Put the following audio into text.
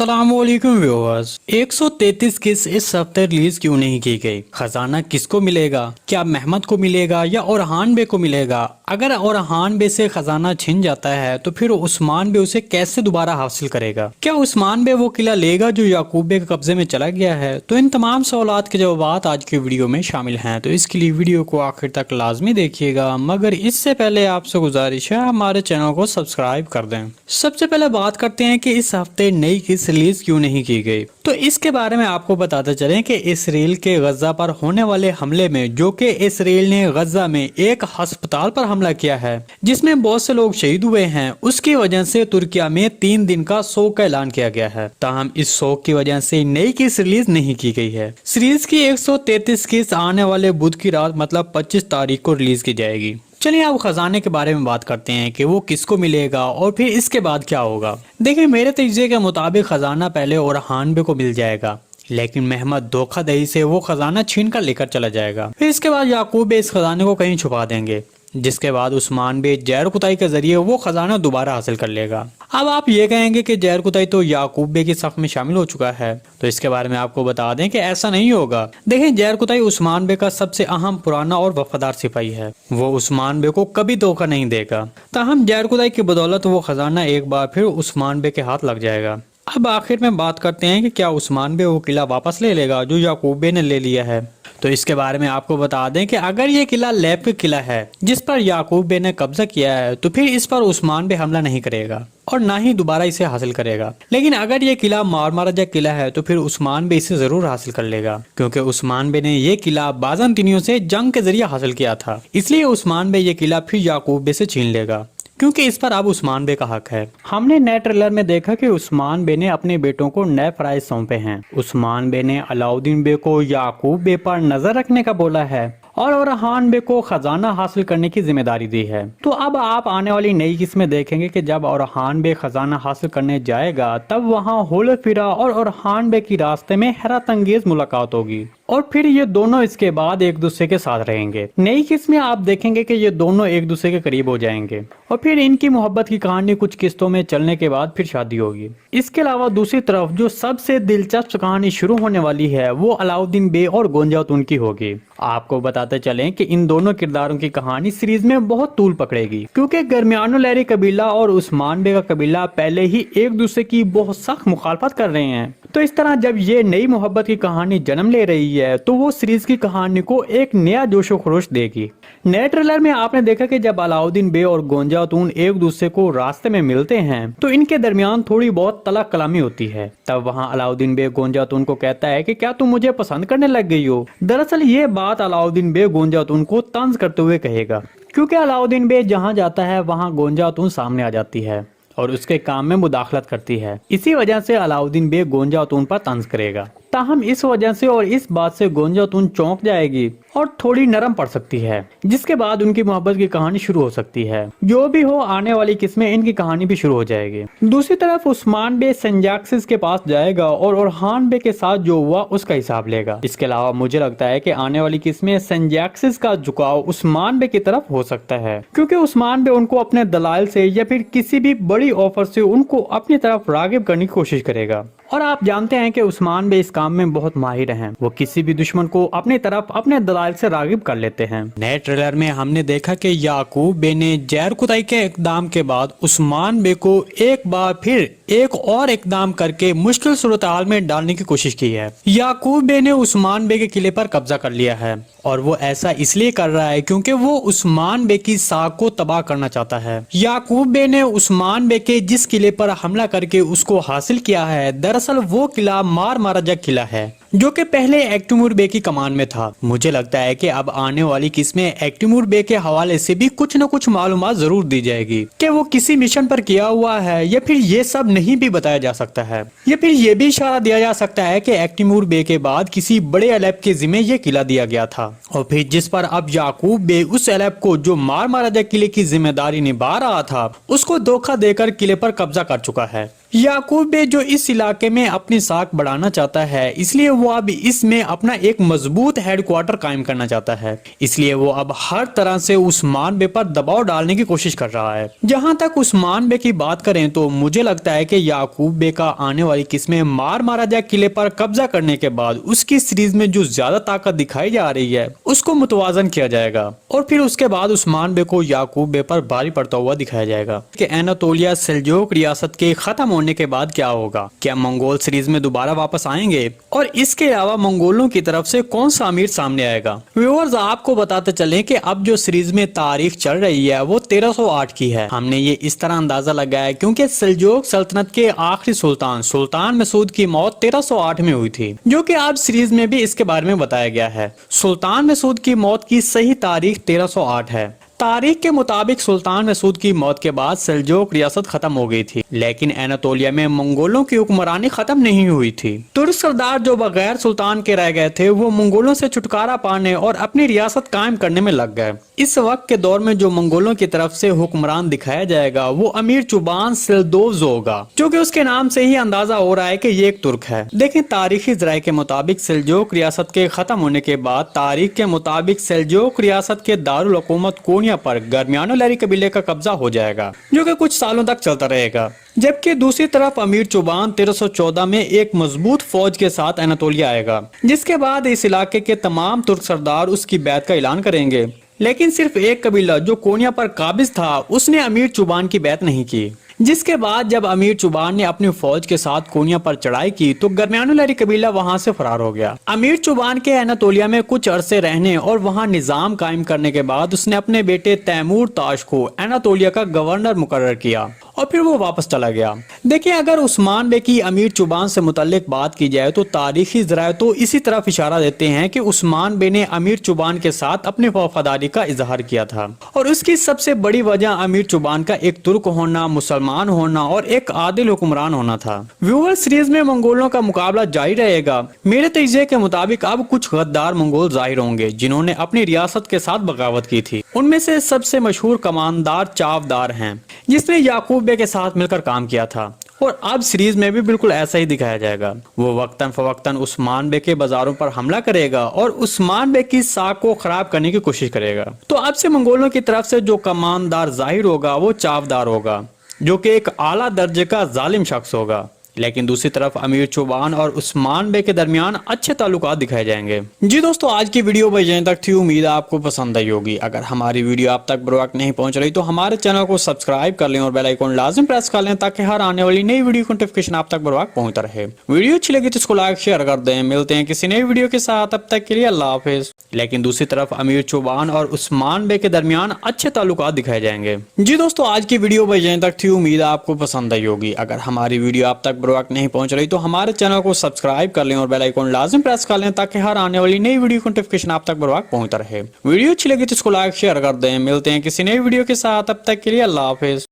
अस्सलाम वालेकुम व्यूअर्स। 133 किस इस हफ्ते रिलीज क्यों नहीं की गई? खजाना किसको मिलेगा? क्या महमद को मिलेगा या ओरहान बे को मिलेगा? अगर ओरहान बे से खजाना छिन जाता है तो फिर उस्मान बे उसे कैसे दोबारा हासिल करेगा? क्या उस्मान बे वो किला लेगा जो याकूब बे के कब्जे में चला गया है? तो इन तमाम सवालात के जवाब आज की वीडियो में शामिल हैं, तो इसके लिए वीडियो को आखिर तक लाजमी देखिएगा। मगर इससे पहले आपसे गुजारिश है हमारे चैनल को सब्सक्राइब कर दें। सबसे पहले बात करते हैं कि इस हफ्ते नई किस रिलीज क्यों नहीं की गई। तो इसके बारे में आपको बताते चलें कि इसराइल के गजा पर होने वाले हमले में, जो कि इसराइल ने गजा में एक अस्पताल पर हमला किया है जिसमें बहुत से लोग शहीद हुए हैं, उसकी वजह से तुर्किया में 3 दिन का शोक का ऐलान किया गया है। ताहम इस शोक की वजह से नई किस रिलीज नहीं की गई है। सीरीज की 133 किस आने वाले बुध की रात मतलब 25 तारीख को रिलीज की जाएगी। चलिए अब खजाने के बारे में बात करते हैं कि वो किसको मिलेगा और फिर इसके बाद क्या होगा। देखिए, मेरे तजज़िये के मुताबिक खजाना पहले ओरहान बे को मिल जाएगा, लेकिन महमद धोखाधड़ी से वो खजाना छीन कर लेकर चला जाएगा। फिर इसके बाद याकूब बे इस खजाने को कहीं छुपा देंगे, जिसके बाद उस्मान बे जहर कुताई के जरिए वो खजाना दोबारा हासिल कर लेगा। अब आप ये कहेंगे कि जहर कुताई तो याकूब बे की सफ में शामिल हो चुका है, तो इसके बारे में आपको बता दें कि ऐसा नहीं होगा। देखें, जहर कुताई उस्मान बे का सबसे अहम, पुराना और वफादार सिपाही है। वो उस्मान बे को कभी धोखा नहीं देगा। ताहम जहर कुताई की बदौलत वो खजाना एक बार फिर उस्मान बे के हाथ लग जाएगा। अब आखिर में बात करते हैं कि क्या उस्मान बे वो किला वापस ले लेगा जो याकूब बे ने ले लिया है। तो इसके बारे में आपको बता दें कि अगर ये किला लैब का किला है जिस पर याकूब बे ने कब्जा किया है, तो फिर इस पर उस्मान बे हमला नहीं करेगा और ना ही दोबारा इसे हासिल करेगा। लेकिन अगर ये किला मारमाराजा किला है तो फिर उस्मान बे इसे जरूर हासिल कर लेगा, क्योंकि उस्मान बे ने ये किला बाज़ंतीनियों से जंग के जरिए हासिल किया था। इसलिए उस्मान बे ये किला फिर याकूब बे से छीन लेगा, क्योंकि इस पर अब उस्मान बे का हक है। हमने नए ट्रेलर में देखा कि उस्मान बे ने अपने बेटों को नए फराइज सौंपे हैं। उस्मान बे ने अलाउद्दीन बे को याकूब बे पर नजर रखने का बोला है और ओरहान बे को खजाना हासिल करने की जिम्मेदारी दी है। तो अब आप आने वाली नई किस्में देखेंगे कि जब ओरहान बे खजाना हासिल करने जाएगा तब वहाँ होलोफिरा और ओरहान बे की रास्ते में हैरत अंगेज मुलाकात होगी और फिर ये दोनों इसके बाद एक दूसरे के साथ रहेंगे। नई किस्में आप देखेंगे कि ये दोनों एक दूसरे के करीब हो जाएंगे और फिर इनकी मोहब्बत की कहानी कुछ किस्तों में चलने के बाद फिर शादी होगी। इसके अलावा दूसरी तरफ जो सबसे दिलचस्प कहानी शुरू होने वाली है वो अलाउद्दीन बे और गोंजातून की होगी। आपको बताते चलें कि इन दोनों किरदारों की कहानी सीरीज में बहुत तूल पकड़ेगी, क्योंकि गरमियानो लहरी कबीला और उस्मान बे का कबीला पहले ही एक दूसरे की बहुत सख्त मुखालफत कर रहे हैं। तो इस तरह जब ये नई मोहब्बत की कहानी जन्म ले रही है तो वो सीरीज की कहानी को एक नया जोशो खरोश देगी। नए ट्रेलर में आपने देखा कि जब अलाउद्दीन बे और गोंजातून एक दूसरे को रास्ते में मिलते हैं तो इनके दरमियान थोड़ी बहुत तलक कलामी होती है। तब वहाँ अलाउद्दीन बे गोंजातून को कहता है कि क्या तुम मुझे पसंद करने लग गई हो। दरअसल ये बात अलाउद्दीन बे गोंजातून को तंज करते हुए कहेगा, क्योंकि अलाउद्दीन बे जहाँ जाता है वहाँ गोंजातून सामने आ जाती है और उसके काम में मुदाखलत करती है। इसी वजह से अलाउद्दीन बे गोंजातून पर तंज करेगा। ताहम इस वजह से और इस बात से गोंजातून चौंक जाएगी और थोड़ी नरम पड़ सकती है, जिसके बाद उनकी मोहब्बत की कहानी शुरू हो सकती है। जो भी हो, आने वाली किस्में इनकी कहानी भी शुरू हो जाएगी। दूसरी तरफ उस्मान बे सेंजाक्सिस के पास जाएगा और ओरहान बे के साथ जो हुआ उसका हिसाब लेगा। इसके अलावा मुझे लगता है कि आने वाली किस्में सेंजाक्सिस का झुकाव उस्मान बे की तरफ हो सकता है, क्योंकि उस्मान बे उनको अपने दलाल से या फिर किसी भी बड़ी ऑफर से उनको अपनी तरफ रागिब करने की कोशिश करेगा। और आप जानते हैं कि उस्मान बे इस काम में बहुत माहिर हैं। वो किसी भी दुश्मन को अपनी तरफ अपने दलाल से रागिब कर लेते हैं। नए ट्रेलर में हमने देखा कि याकूब बे ने जहर कुताई के इकदाम के बाद उस्मान बे को एक बार फिर एक और इकदाम करके मुश्किल सूरत हाल में डालने की कोशिश की है। याकूब बे ने उस्मान बे के किले पर कब्जा कर लिया है और वो ऐसा इसलिए कर रहा है क्योंकि वो उस्मान बे की साख को तबाह करना चाहता है। याकूब बे ने उस्मान बे के जिस किले पर हमला करके उसको हासिल किया है, दरअसल वो किला मारमाराजा किला है जो कि पहले एक्टिमूर बे की कमान में था। मुझे लगता है कि अब आने वाली किस्में एक्टिमूर बे के हवाले से भी कुछ न कुछ मालूमात जरूर दी जाएगी कि वो किसी मिशन पर किया हुआ है, या फिर ये सब नहीं भी बताया जा सकता है, या फिर ये भी इशारा दिया जा सकता है कि एक्टिमूर बे के बाद किसी बड़े अलेप के जिम्मे ये किला दिया गया था और फिर जिस पर अब याकूब बे उस अलेप को जो मारमाराजा किले की जिम्मेदारी निभा रहा था उसको धोखा देकर किले पर कब्जा कर चुका है। याकूब बे जो इस इलाके में अपनी साख बढ़ाना चाहता है, इसलिए वो अब इसमें अपना एक मजबूत हेडक्वार्टर कायम करना चाहता है। इसलिए वो अब हर तरह से उस्मान बे पर दबाव डालने की कोशिश कर रहा है। जहां तक उस्मान बे की बात करें तो मुझे लगता है कि याकूब बे का आने वाली किस्में मार महाराजा किले पर कब्जा करने के बाद उसकी सीरीज में जो ज्यादा ताकत दिखाई जा रही है उसको मुतवाजन किया जाएगा और फिर उसके बाद उस्मान बे को याकूब बे पर भारी पड़ता हुआ दिखाया जाएगा कि एनातोलिया सेल्जोक रियासत के खत्म होने के बाद क्या होगा। क्या मंगोल सीरीज में दोबारा वापस आएंगे और इसके अलावा मंगोलों की तरफ से कौन सा अमीर सामने आएगा। व्यूअर्स, आपको बताते चलें कि अब जो सीरीज में तारीख चल रही है वो 1308 की है। हमने ये इस तरह अंदाजा लगाया क्योंकि सेल्जोक सल्तनत के आखिरी सुल्तान सुल्तान मसूद की मौत 1308 में हुई थी, जो कि आज सीरीज में भी इसके बारे में बताया गया है। सुल्तान मसूद की मौत की सही तारीख 1308 है। तारीख के मुताबिक सुल्तान मसूद की मौत के बाद सेल्जोक रियासत खत्म हो गई थी, लेकिन एनातोलिया में मंगोलों की हुक्मरानी खत्म नहीं हुई थी। तुर्क सरदार जो बगैर सुल्तान के रह गए थे वो मंगोलों से छुटकारा पाने और अपनी रियासत कायम करने में लग गए। इस वक्त के दौर में जो मंगोलों की तरफ से हुक्मरान दिखाया जाएगा वो अमीर चुबान सेल्दोव्ज होगा, जो कि उसके नाम से ही अंदाजा हो रहा है कि ये एक तुर्क है। देखें, तारीखी जराये के मुताबिक सेल्जोक रियासत के खत्म होने के बाद तारीख के मुताबिक सेल्जोक रियासत के दारुल हुकूमत कोनिया पर गर्मियानो लहरी कबीले का कब्जा हो जाएगा, जो कि कुछ सालों तक चलता रहेगा। जबकि दूसरी तरफ अमीर चुबान 1314 में एक मजबूत फौज के साथ एनातोलिया आएगा, जिसके बाद इस इलाके के तमाम तुर्क सरदार उसकी बैत का ऐलान करेंगे। लेकिन सिर्फ एक कबीला जो कोनिया पर काबिज था उसने अमीर चुबान की बैत नहीं की। जिसके बाद जब अमीर चुबान ने अपनी फौज के साथ कोनिया पर चढ़ाई की तो गर्मियानो लहरी कबीला वहां से फरार हो गया। अमीर चुबान के एनातोलिया में कुछ अरसे रहने और वहां निजाम कायम करने के बाद उसने अपने बेटे तैमूर ताश को एनातोलिया का गवर्नर मुकर्रर किया और फिर वो वापस चला गया। देखिए, अगर उस्मान बे की अमीर चुबान से मुतल्लिक बात की जाए तो तारीखी जराये तो इसी तरफ इशारा देते हैं कि उस्मान बे ने अमीर चुबान के साथ अपनी वफादारी का इजहार किया था और उसकी सबसे बड़ी वजह अमीर चुबान का एक तुर्क होना, मुसलमान होना और एक आदिल हुक्मरान होना था। व्यूअर, सीरीज में मंगोलों का मुकाबला जारी रहेगा। मेरे तजज़िये के मुताबिक अब कुछ गद्दार मंगोल जाहिर होंगे जिन्होंने अपनी रियासत के साथ बगावत की थी। उनमें से सबसे मशहूर कमानदार चावदार हैं, जिसने याकूब बे के साथ मिलकर काम किया था और अब सीरीज में भी बिल्कुल ऐसा ही दिखाया जाएगा। वो वक्तन फवक्तन उस्मान बे के बाजारों पर हमला करेगा और उस्मान बे की साख को खराब करने की कोशिश करेगा। तो अब से मंगोलों की तरफ से जो कमानदार जाहिर होगा वो चावदार होगा, जो कि एक आला दर्जे का जालिम शख्स होगा। लेकिन दूसरी तरफ अमीर चुबान और उस्मान बे के दरमियान अच्छे ताल्लुकात दिखाए जाएंगे। जी दोस्तों, आज की वीडियो बस यहीं तक थी। उम्मीद है आपको पसंद आई होगी। अगर हमारी वीडियो आप तक बर वक्त नहीं पहुंच रही तो हमारे चैनल को सब्सक्राइब कर लें और बेल आइकन लाजिम प्रेस कर लें ताकि हर आने वाली नई वीडियो की नोटिफिकेशन आप तक बर वक्त पहुंचता रहे। वीडियो अच्छी लगी तो इसको लाइक शेयर कर दें। मिलते हैं किसी नई वीडियो के साथ, तब तक के लिए अल्लाह हाफिज। लेकिन दूसरी तरफ अमीर चुबान और उस्मान बे के दरमियान अच्छे ताल्लुकात दिखाए जाएंगे। जी दोस्तों, आज की वीडियो बस यहीं तक थी। उम्मीद है आपको पसंद आई होगी। अगर हमारी वीडियो आप तक बर वक्त नहीं पहुंच रही तो हमारे चैनल को सब्सक्राइब कर लें और बेल आइकन लाजिम प्रेस कर लें ताकि हर आने वाली नई वीडियो की नोटिफिकेशन आप तक बर वक्त पहुंचता रहे। वीडियो अच्छी लगी तो इसको लाइक शेयर कर दें। मिलते हैं किसी नई वीडियो के साथ, तब तक के लिए अल्लाह हाफिज।